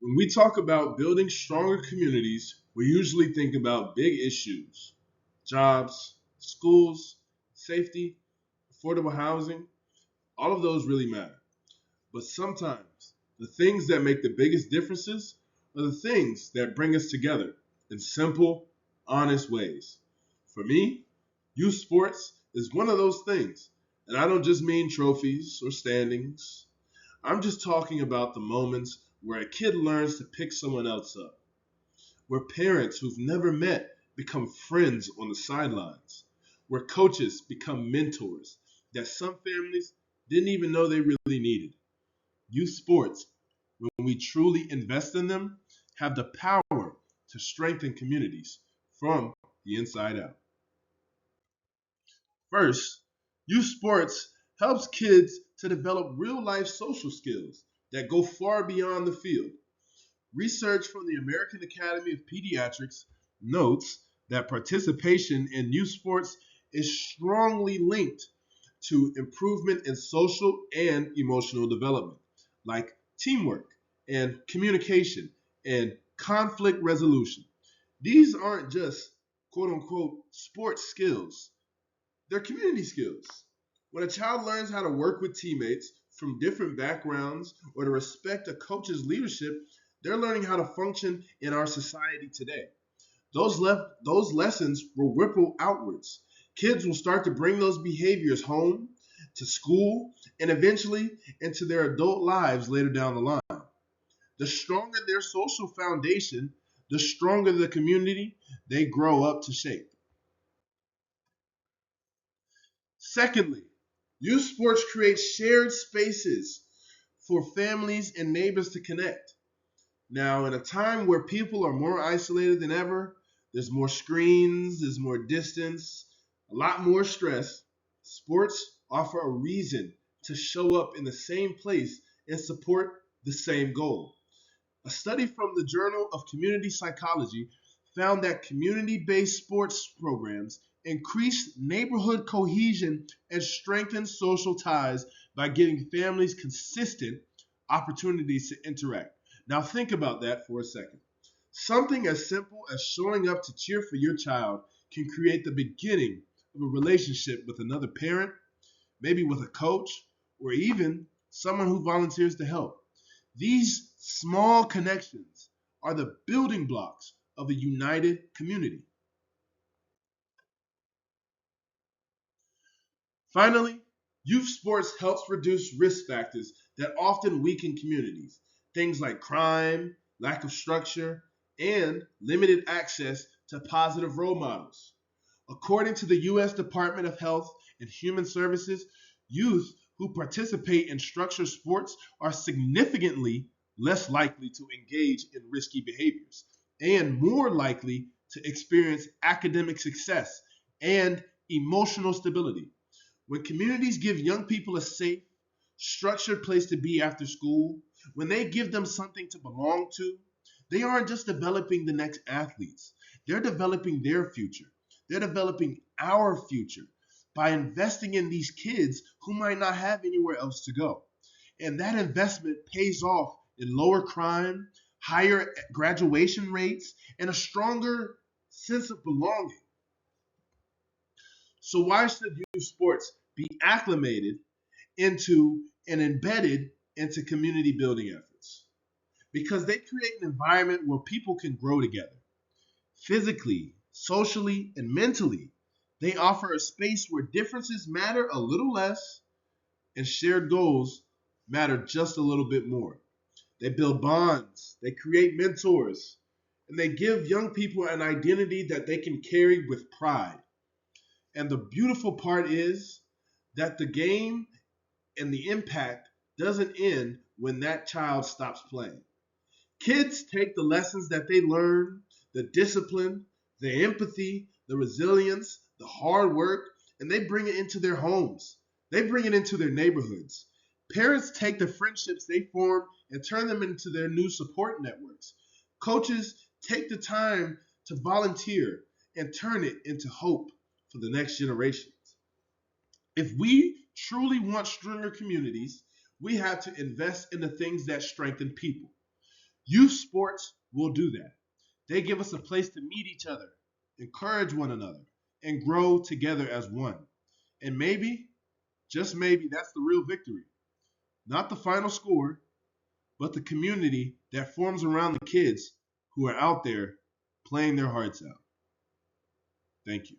When we talk about building stronger communities, we usually think about big issues: jobs, schools, safety, affordable housing. All of those really matter. But sometimes the things that make the biggest differences are the things that bring us together in simple, honest ways. For me, youth sports is one of those things. And I don't just mean trophies or standings. I'm just talking about the moments where a kid learns to pick someone else up, where parents who've never met become friends on the sidelines, where coaches become mentors that some families didn't even know they really needed. Youth sports, when we truly invest in them, have the power to strengthen communities from the inside out. First, youth sports helps kids to develop real life social skills that go far beyond the field. Research from the American Academy of Pediatrics notes that participation in youth sports is strongly linked to improvement in social and emotional development, like teamwork and communication and conflict resolution. These aren't just quote unquote sports skills, they're community skills. When a child learns how to work with teammates from different backgrounds or to respect a coach's leadership, they're learning how to function in our society today. Those lessons will ripple outwards. Kids will start to bring those behaviors home, to school, and eventually into their adult lives later down the line. The stronger their social foundation, the stronger the community they grow up to shape. Secondly, youth sports create shared spaces for families and neighbors to connect. Now, in a time where people are more isolated than ever, there's more screens, there's more distance, a lot more stress. Sports offer a reason to show up in the same place and support the same goal. A study from the Journal of Community Psychology found that community based sports programs increase neighborhood cohesion and strengthen social ties by giving families consistent opportunities to interact. Now, think about that for a second. Something as simple as showing up to cheer for your child can create the beginning of a relationship with another parent, maybe with a coach, or even someone who volunteers to help. These small connections are the building blocks of a united community. Finally, youth sports helps reduce risk factors that often weaken communities. Things like crime, lack of structure, and limited access to positive role models. According to the US Department of Health and Human Services, youth who participate in structured sports are significantly less likely to engage in risky behaviors and more likely to experience academic success and emotional stability. When communities give young people a safe, structured place to be after school, when they give them something to belong to, they aren't just developing the next athletes, they're developing their future. They're developing our future by investing in these kids who might not have anywhere else to go. And that investment pays off in lower crime, higher graduation rates, and a stronger sense of belonging. So, why should youth sports be acclimated into and embedded into community building efforts? Because they create an environment where people can grow together physically, socially, and mentally. They offer a space where differences matter a little less and shared goals matter just a little bit more. They build bonds, they create mentors, and they give young people an identity that they can carry with pride. And the beautiful part is that the game and the impact doesn't end when that child stops playing. Kids take the lessons that they learn, the discipline, the empathy, the resilience, the hard work, and they bring it into their homes. They bring it into their neighborhoods. Parents take the friendships they form and turn them into their new support networks. Coaches take the time to volunteer and turn it into hope for the next generations. If we truly want stronger communities, we have to invest in the things that strengthen people. Youth sports will do that. They give us a place to meet each other, encourage one another, and grow together as one. And maybe, just maybe, that's the real victory. Not the final score, but the community that forms around the kids who are out there playing their hearts out. Thank you.